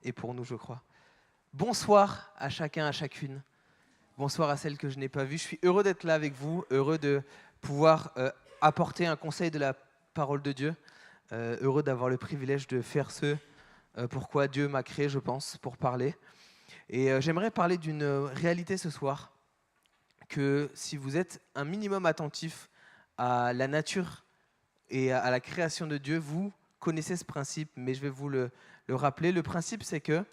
et pour nous, je crois. Bonsoir à chacun, à chacune. Bonsoir à celles que je n'ai pas vues. Je suis heureux d'être là avec vous, heureux de pouvoir apporter un conseil de la parole de Dieu, heureux d'avoir le privilège de faire ce pourquoi Dieu m'a créé, je pense, pour parler. Et j'aimerais parler d'une réalité ce soir, que si vous êtes un minimum attentif à la nature et à la création de Dieu, vous connaissez ce principe, mais je vais vous le rappeler. Le principe, c'est que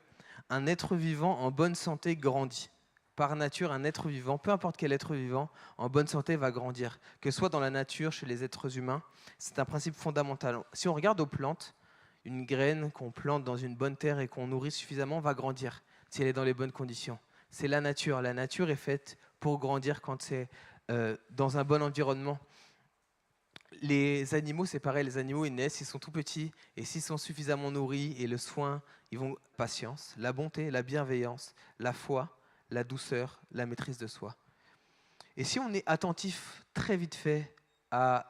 un être vivant en bonne santé grandit. Par nature, un être vivant, peu importe quel être vivant, en bonne santé va grandir. Que ce soit dans la nature, chez les êtres humains, c'est un principe fondamental. Si on regarde aux plantes, une graine qu'on plante dans une bonne terre et qu'on nourrit suffisamment va grandir, si elle est dans les bonnes conditions. C'est la nature. La nature est faite pour grandir quand c'est dans un bon environnement. Les animaux, c'est pareil, les animaux, ils naissent, ils sont tout petits, et s'ils sont suffisamment nourris, et le soin, ils vont patience, la bonté, la bienveillance, la foi, la douceur, la maîtrise de soi. Et si on est attentif très vite fait à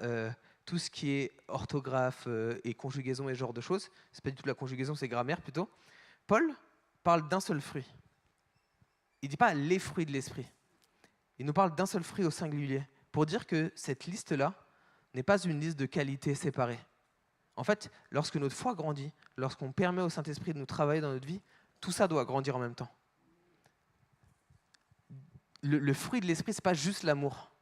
tout ce qui est orthographe et conjugaison et ce genre de choses, c'est pas du tout la conjugaison, c'est grammaire plutôt, Paul parle d'un seul fruit. Il ne dit pas les fruits de l'esprit. Il nous parle d'un seul fruit au singulier, pour dire que cette liste-là n'est pas une liste de qualités séparées. En fait, lorsque notre foi grandit, lorsqu'on permet au Saint-Esprit de nous travailler dans notre vie, tout ça doit grandir en même temps. Le fruit de l'esprit, ce n'est pas juste l'amour.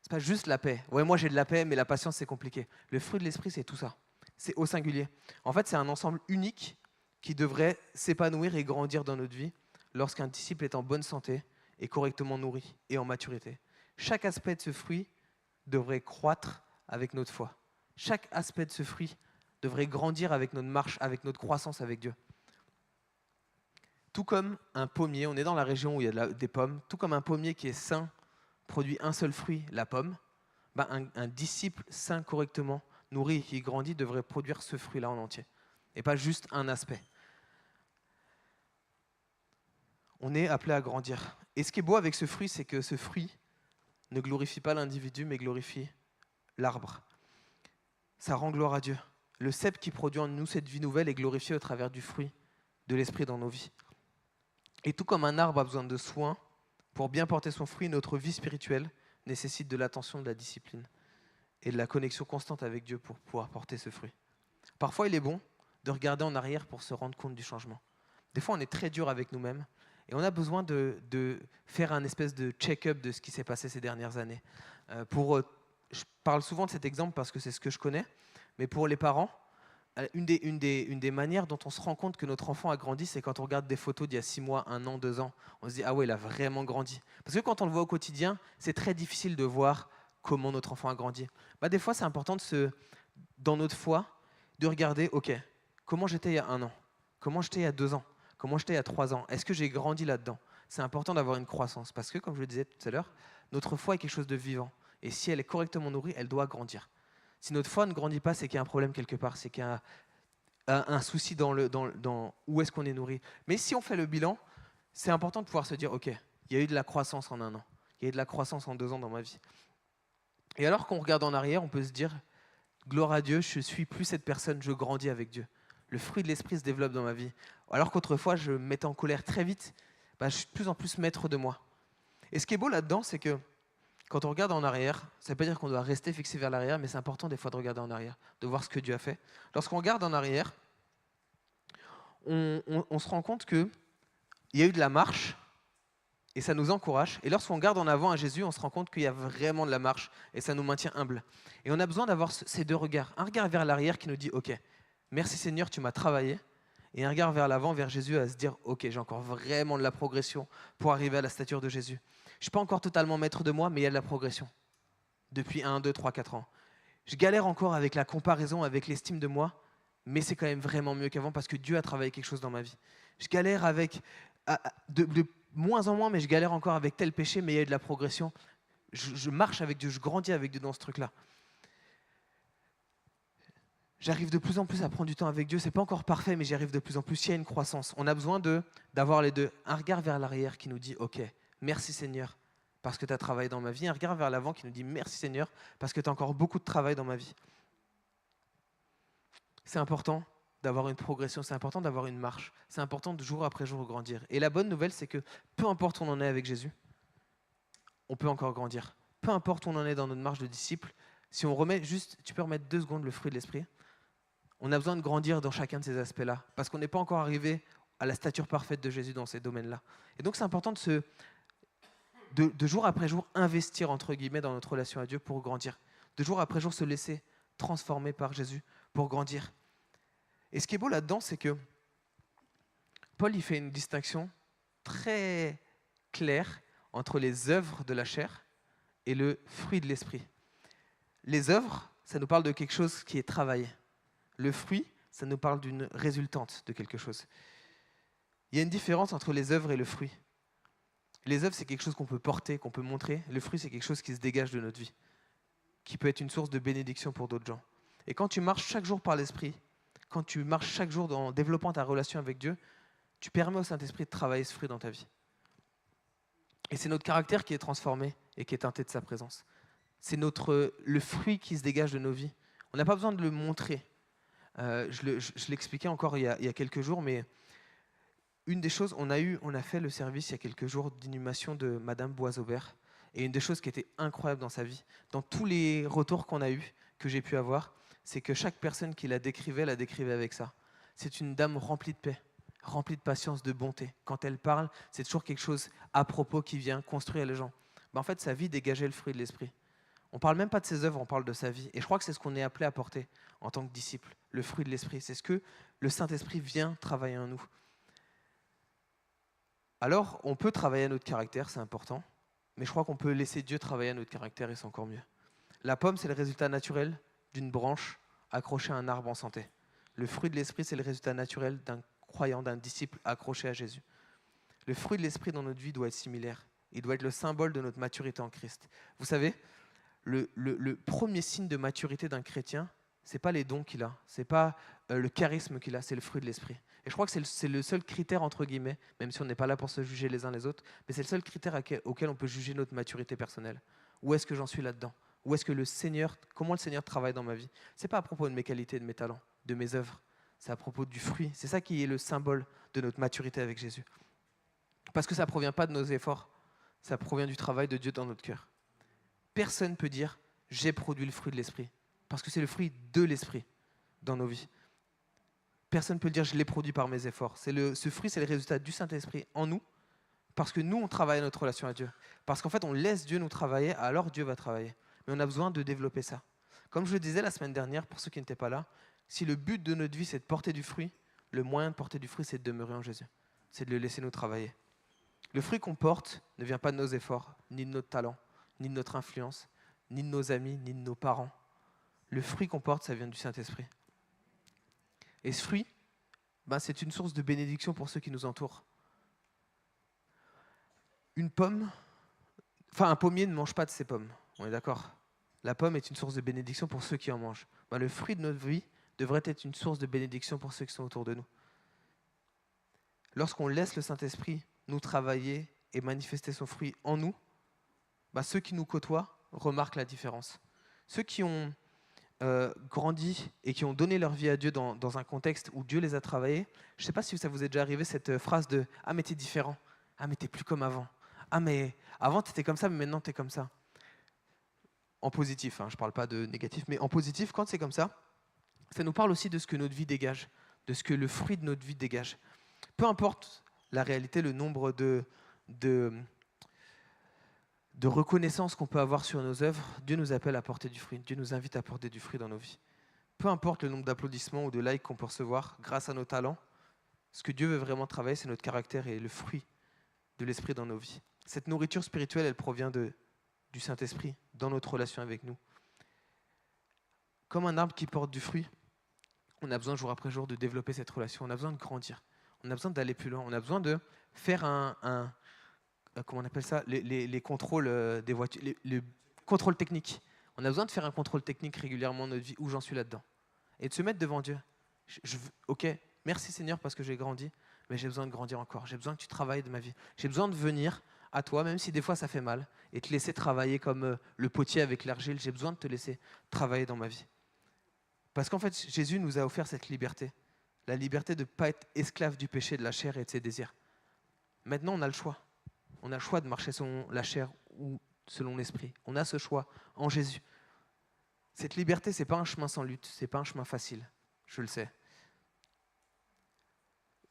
Ce n'est pas juste la paix. Ouais, moi j'ai de la paix, mais la patience, c'est compliqué. Le fruit de l'esprit, c'est tout ça. C'est au singulier. En fait, c'est un ensemble unique qui devrait s'épanouir et grandir dans notre vie lorsqu'un disciple est en bonne santé et correctement nourri et en maturité. Chaque aspect de ce fruit devrait croître avec notre foi. Chaque aspect de ce fruit devrait grandir avec notre marche, avec notre croissance avec Dieu. Tout comme un pommier, on est dans la région où il y a des pommes, tout comme un pommier qui est sain produit un seul fruit, la pomme, un disciple sain, correctement nourri, qui grandit, devrait produire ce fruit-là en entier, et pas juste un aspect. On est appelé à grandir. Et ce qui est beau avec ce fruit, c'est que ce fruit ne glorifie pas l'individu, mais glorifie l'arbre. Ça rend gloire à Dieu. Le cep qui produit en nous cette vie nouvelle est glorifié au travers du fruit de l'esprit dans nos vies. Et tout comme un arbre a besoin de soins pour bien porter son fruit, notre vie spirituelle nécessite de l'attention, de la discipline et de la connexion constante avec Dieu pour pouvoir porter ce fruit. Parfois, il est bon de regarder en arrière pour se rendre compte du changement. Des fois, on est très dur avec nous-mêmes et on a besoin de faire un espèce de check-up de ce qui s'est passé ces dernières années. Je parle souvent de cet exemple parce que c'est ce que je connais, mais pour les parents, une des manières dont on se rend compte que notre enfant a grandi, c'est quand on regarde des photos d'il y a 6 mois, 1 an, 2 ans. On se dit « Ah ouais, il a vraiment grandi ». Parce que quand on le voit au quotidien, c'est très difficile de voir comment notre enfant a grandi. Des fois, c'est important dans notre foi, de regarder « Ok, comment j'étais il y a 1 an ? Comment j'étais il y a 2 ans ? Comment j'étais il y a 3 ans ? Est-ce que j'ai grandi là-dedans ?» C'est important d'avoir une croissance parce que, comme je le disais tout à l'heure, notre foi est quelque chose de vivant. Et si elle est correctement nourrie, elle doit grandir. Si notre foi ne grandit pas, c'est qu'il y a un problème quelque part, c'est qu'il y a un souci dans où est-ce qu'on est nourri. Mais si on fait le bilan, c'est important de pouvoir se dire, OK, il y a eu de la croissance en 1 an, il y a eu de la croissance en 2 ans dans ma vie. Et alors qu'on regarde en arrière, on peut se dire, gloire à Dieu, je ne suis plus cette personne, je grandis avec Dieu. Le fruit de l'esprit se développe dans ma vie. Alors qu'autrefois, je me mettais en colère très vite, je suis de plus en plus maître de moi. Et ce qui est beau là-dedans, c'est que quand on regarde en arrière, ça ne veut pas dire qu'on doit rester fixé vers l'arrière, mais c'est important des fois de regarder en arrière, de voir ce que Dieu a fait. Lorsqu'on regarde en arrière, on se rend compte qu'il y a eu de la marche, et ça nous encourage. Et lorsqu'on regarde en avant à Jésus, on se rend compte qu'il y a vraiment de la marche, et ça nous maintient humbles. Et on a besoin d'avoir ces deux regards. Un regard vers l'arrière qui nous dit « Ok, merci Seigneur, tu m'as travaillé », et un regard vers l'avant, vers Jésus, à se dire « Ok, j'ai encore vraiment de la progression pour arriver à la stature de Jésus. Je ne suis pas encore totalement maître de moi, mais il y a de la progression. Depuis 1, 2, 3, 4 ans. Je galère encore avec la comparaison, avec l'estime de moi, mais c'est quand même vraiment mieux qu'avant parce que Dieu a travaillé quelque chose dans ma vie. Je galère avec, de moins en moins, mais je galère encore avec tel péché, mais il y a de la progression. Je marche avec Dieu, je grandis avec Dieu dans ce truc-là. J'arrive de plus en plus à prendre du temps avec Dieu. C'est pas encore parfait, mais j'y arrive de plus en plus. Il y a une croissance. On a besoin d'avoir les deux. Un regard vers l'arrière qui nous dit « Ok, merci Seigneur, parce que tu as travaillé dans ma vie. » Un regard vers l'avant qui nous dit « Merci Seigneur, parce que tu as encore beaucoup de travail dans ma vie. » C'est important d'avoir une progression, c'est important d'avoir une marche. C'est important de jour après jour grandir. Et la bonne nouvelle, c'est que peu importe où on en est avec Jésus, on peut encore grandir. Peu importe où on en est dans notre marche de disciple, si on remet juste, tu peux remettre 2 secondes le fruit de l'esprit, on a besoin de grandir dans chacun de ces aspects-là, parce qu'on n'est pas encore arrivé à la stature parfaite de Jésus dans ces domaines-là. Et donc c'est important de jour après jour investir, entre guillemets, dans notre relation à Dieu pour grandir. De jour après jour se laisser transformer par Jésus pour grandir. Et ce qui est beau là-dedans, c'est que Paul il fait une distinction très claire entre les œuvres de la chair et le fruit de l'esprit. Les œuvres, ça nous parle de quelque chose qui est travaillé. Le fruit, ça nous parle d'une résultante de quelque chose. Il y a une différence entre les œuvres et le fruit. Les œuvres, c'est quelque chose qu'on peut porter, qu'on peut montrer. Le fruit, c'est quelque chose qui se dégage de notre vie, qui peut être une source de bénédiction pour d'autres gens. Et quand tu marches chaque jour par l'esprit, quand tu marches chaque jour en développant ta relation avec Dieu, tu permets au Saint-Esprit de travailler ce fruit dans ta vie. Et c'est notre caractère qui est transformé et qui est teinté de sa présence. C'est le fruit qui se dégage de nos vies. On n'a pas besoin de le montrer. Je l'expliquais encore il y a quelques jours, mais une des choses, on a fait le service il y a quelques jours d'inhumation de Madame Boisaubert. Et une des choses qui était incroyable dans sa vie, dans tous les retours qu'on a eus, que j'ai pu avoir, c'est que chaque personne qui la décrivait avec ça. C'est une dame remplie de paix, remplie de patience, de bonté. Quand elle parle, c'est toujours quelque chose à propos qui vient construire les gens. En fait, sa vie dégageait le fruit de l'esprit. On ne parle même pas de ses œuvres, on parle de sa vie. Et je crois que c'est ce qu'on est appelé à porter en tant que disciple, le fruit de l'esprit. C'est ce que le Saint-Esprit vient travailler en nous. Alors, on peut travailler à notre caractère, c'est important, mais je crois qu'on peut laisser Dieu travailler à notre caractère et c'est encore mieux. La pomme, c'est le résultat naturel d'une branche accrochée à un arbre en santé. Le fruit de l'esprit, c'est le résultat naturel d'un croyant, d'un disciple accroché à Jésus. Le fruit de l'esprit dans notre vie doit être similaire. Il doit être le symbole de notre maturité en Christ. Vous savez, le premier signe de maturité d'un chrétien, ce n'est pas les dons qu'il a, ce n'est pas le charisme qu'il a, c'est le fruit de l'esprit. Et je crois que c'est le seul critère, entre guillemets, même si on n'est pas là pour se juger les uns les autres, mais c'est le seul critère auquel on peut juger notre maturité personnelle. Où est-ce que j'en suis là-dedans ? Où est-ce que comment le Seigneur travaille dans ma vie ? Ce n'est pas à propos de mes qualités, de mes talents, de mes œuvres, c'est à propos du fruit. C'est ça qui est le symbole de notre maturité avec Jésus. Parce que ça ne provient pas de nos efforts, ça provient du travail de Dieu dans notre cœur. Personne ne peut dire « j'ai produit le fruit de l'esprit », parce que c'est le fruit de l'esprit dans nos vies. Personne ne peut dire « je l'ai produit par mes efforts ». Ce fruit, c'est le résultat du Saint-Esprit en nous, parce que nous, on travaille à notre relation à Dieu. Parce qu'en fait, on laisse Dieu nous travailler, alors Dieu va travailler. Mais on a besoin de développer ça. Comme je le disais la semaine dernière, pour ceux qui n'étaient pas là, si le but de notre vie, c'est de porter du fruit, le moyen de porter du fruit, c'est de demeurer en Jésus. C'est de le laisser nous travailler. Le fruit qu'on porte ne vient pas de nos efforts, ni de notre talent, ni de notre influence, ni de nos amis, ni de nos parents. Le fruit qu'on porte, ça vient du Saint-Esprit. Et ce fruit, c'est une source de bénédiction pour ceux qui nous entourent. Un pommier ne mange pas de ses pommes, on est d'accord ? La pomme est une source de bénédiction pour ceux qui en mangent. Le fruit de notre vie devrait être une source de bénédiction pour ceux qui sont autour de nous. Lorsqu'on laisse le Saint-Esprit nous travailler et manifester son fruit en nous, ceux qui nous côtoient remarquent la différence. Ceux qui ont grandi et qui ont donné leur vie à Dieu dans un contexte où Dieu les a travaillés, je ne sais pas si ça vous est déjà arrivé cette phrase de « Ah mais t'es différent, ah mais t'es plus comme avant, ah mais avant t'étais comme ça mais maintenant t'es comme ça ». En positif, je ne parle pas de négatif, mais en positif, quand c'est comme ça nous parle aussi de ce que notre vie dégage, de ce que le fruit de notre vie dégage. Peu importe la réalité, le nombre de reconnaissance qu'on peut avoir sur nos œuvres, Dieu nous appelle à porter du fruit. Dieu nous invite à porter du fruit dans nos vies. Peu importe le nombre d'applaudissements ou de likes qu'on peut recevoir grâce à nos talents, ce que Dieu veut vraiment travailler, c'est notre caractère et le fruit de l'esprit dans nos vies. Cette nourriture spirituelle, elle provient du Saint-Esprit dans notre relation avec nous. Comme un arbre qui porte du fruit, on a besoin jour après jour de développer cette relation. On a besoin de grandir. On a besoin d'aller plus loin. On a besoin de faire comment on appelle ça, les contrôles des voitures, les contrôles techniques. On a besoin de faire un contrôle technique régulièrement dans notre vie, où j'en suis là-dedans. Et de se mettre devant Dieu. Ok, merci Seigneur parce que j'ai grandi, mais j'ai besoin de grandir encore. J'ai besoin que tu travailles de ma vie. J'ai besoin de venir à toi, même si des fois ça fait mal, et te laisser travailler comme le potier avec l'argile. J'ai besoin de te laisser travailler dans ma vie. Parce qu'en fait, Jésus nous a offert cette liberté la liberté de ne pas être esclave du péché, de la chair et de ses désirs. Maintenant, on a le choix. On a le choix de marcher selon la chair ou selon l'esprit. On a ce choix en Jésus. Cette liberté, ce n'est pas un chemin sans lutte, ce n'est pas un chemin facile, je le sais.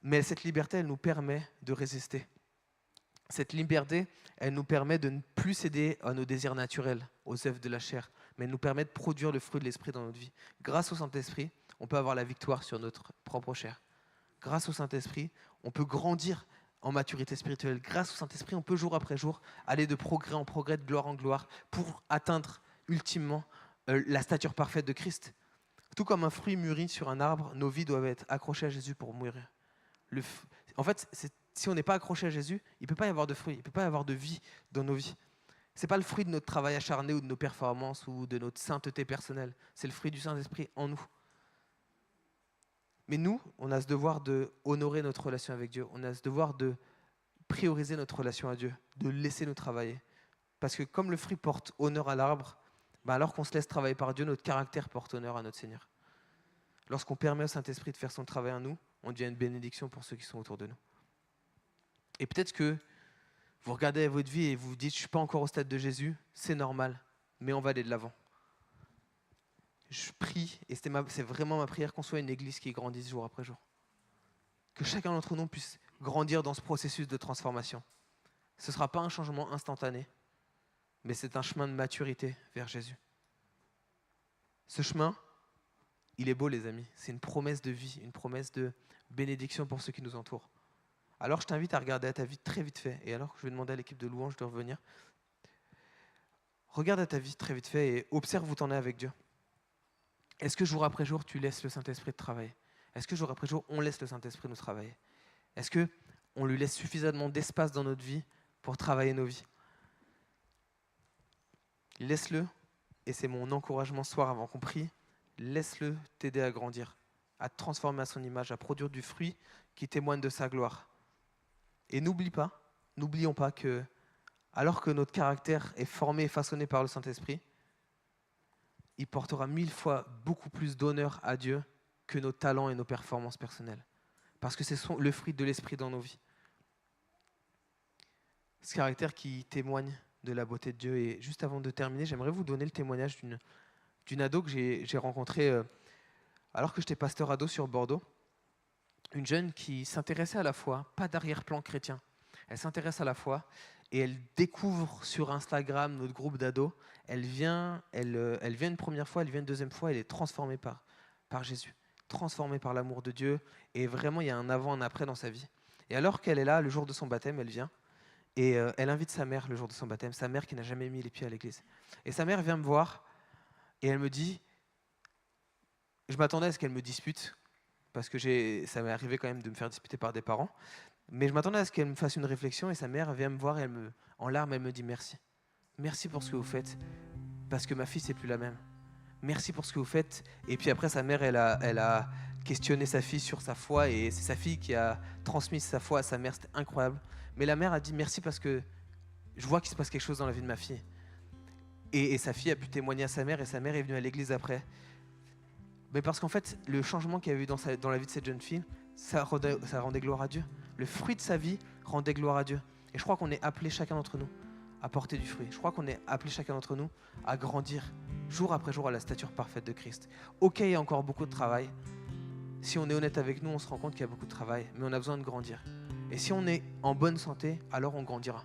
Mais cette liberté, elle nous permet de résister. Cette liberté, elle nous permet de ne plus céder à nos désirs naturels, aux œuvres de la chair, mais elle nous permet de produire le fruit de l'esprit dans notre vie. Grâce au Saint-Esprit, on peut avoir la victoire sur notre propre chair. Grâce au Saint-Esprit, on peut grandir en maturité spirituelle. Grâce au Saint-Esprit, on peut jour après jour aller de progrès en progrès, de gloire en gloire, pour atteindre ultimement la stature parfaite de Christ. Tout comme un fruit mûri sur un arbre, nos vies doivent être accrochées à Jésus pour mûrir. En fait, si on n'est pas accroché à Jésus, il ne peut pas y avoir de fruit, il ne peut pas y avoir de vie dans nos vies. Ce n'est pas le fruit de notre travail acharné ou de nos performances ou de notre sainteté personnelle. C'est le fruit du Saint-Esprit en nous. Mais nous, on a ce devoir d'honorer notre relation avec Dieu. On a ce devoir de prioriser notre relation à Dieu, de laisser nous travailler. Parce que comme le fruit porte honneur à l'arbre, alors qu'on se laisse travailler par Dieu, notre caractère porte honneur à notre Seigneur. Lorsqu'on permet au Saint-Esprit de faire son travail en nous, on devient une bénédiction pour ceux qui sont autour de nous. Et peut-être que vous regardez votre vie et vous vous dites « je ne suis pas encore au stade de Jésus », c'est normal, mais on va aller de l'avant. Je prie, et c'est vraiment ma prière, qu'on soit une église qui grandisse jour après jour. Que chacun d'entre nous puisse grandir dans ce processus de transformation. Ce ne sera pas un changement instantané, mais c'est un chemin de maturité vers Jésus. Ce chemin, il est beau les amis, c'est une promesse de vie, une promesse de bénédiction pour ceux qui nous entourent. Alors je t'invite à regarder à ta vie très vite fait, et alors je vais demander à l'équipe de louange de revenir. Regarde à ta vie très vite fait et observe où tu en es avec Dieu. Est-ce que jour après jour, tu laisses le Saint-Esprit te travailler? Est-ce que jour après jour, on laisse le Saint-Esprit nous travailler? Est-ce qu'on lui laisse suffisamment d'espace dans notre vie pour travailler nos vies? Laisse-le, et c'est mon encouragement ce soir avant qu'on prie, laisse-le t'aider à grandir, à te transformer à son image, à produire du fruit qui témoigne de sa gloire. Et n'oublions pas que, alors que notre caractère est formé et façonné par le Saint-Esprit, il portera 1000 fois beaucoup plus d'honneur à Dieu que nos talents et nos performances personnelles. Parce que c'est le fruit de l'Esprit dans nos vies. Ce caractère qui témoigne de la beauté de Dieu. Et juste avant de terminer, j'aimerais vous donner le témoignage d'une ado que j'ai rencontrée alors que j'étais pasteur ado sur Bordeaux. Une jeune qui s'intéressait à la foi, pas d'arrière-plan chrétien. Elle s'intéresse à la foi et elle découvre sur Instagram notre groupe d'ados. Elle vient une première fois, elle vient une deuxième fois, elle est transformée par Jésus, transformée par l'amour de Dieu. Et vraiment, il y a un avant, un après dans sa vie. Et alors qu'elle est là, le jour de son baptême, elle vient et elle invite sa mère le jour de son baptême, sa mère qui n'a jamais mis les pieds à l'église. Et sa mère vient me voir et elle me dit, je m'attendais à ce qu'elle me dispute, parce que ça m'est arrivé quand même de me faire disputer par des parents, mais je m'attendais à ce qu'elle me fasse une réflexion et sa mère vient me voir et en larmes, elle me dit merci. Merci pour ce que vous faites, parce que ma fille, c'est plus la même. Merci pour ce que vous faites. Et puis après, sa mère, elle a questionné sa fille sur sa foi et c'est sa fille qui a transmis sa foi à sa mère. C'était incroyable. Mais la mère a dit merci parce que je vois qu'il se passe quelque chose dans la vie de ma fille. Et sa fille a pu témoigner à sa mère et sa mère est venue à l'église après. Mais parce qu'en fait, le changement qu'il y a eu dans la vie de cette jeune fille, ça rendait gloire à Dieu. Le fruit de sa vie rendait gloire à Dieu. Et je crois qu'on est appelé chacun d'entre nous à porter du fruit. Je crois qu'on est appelé chacun d'entre nous à grandir jour après jour à la stature parfaite de Christ. Ok, il y a encore beaucoup de travail. Si on est honnête avec nous, on se rend compte qu'il y a beaucoup de travail, mais on a besoin de grandir. Et si on est en bonne santé, alors on grandira.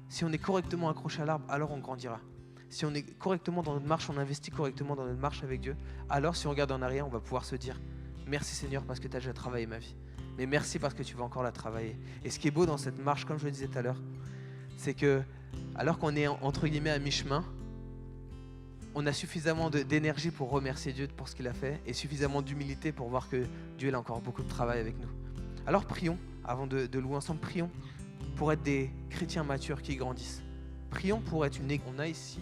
Si on est correctement accroché à l'arbre, alors on grandira. Si on est correctement dans notre marche, on investit correctement dans notre marche avec Dieu, alors si on regarde en arrière, on va pouvoir se dire « Merci Seigneur parce que tu as déjà travaillé ma vie. Mais merci parce que tu vas encore la travailler. » Et ce qui est beau dans cette marche, comme je le disais tout à l'heure, c'est que alors qu'on est entre guillemets à mi-chemin, on a suffisamment d'énergie pour remercier Dieu pour ce qu'il a fait et suffisamment d'humilité pour voir que Dieu a encore beaucoup de travail avec nous. Alors prions, avant de louer ensemble, prions pour être des chrétiens matures qui grandissent. Prions pour être on a ici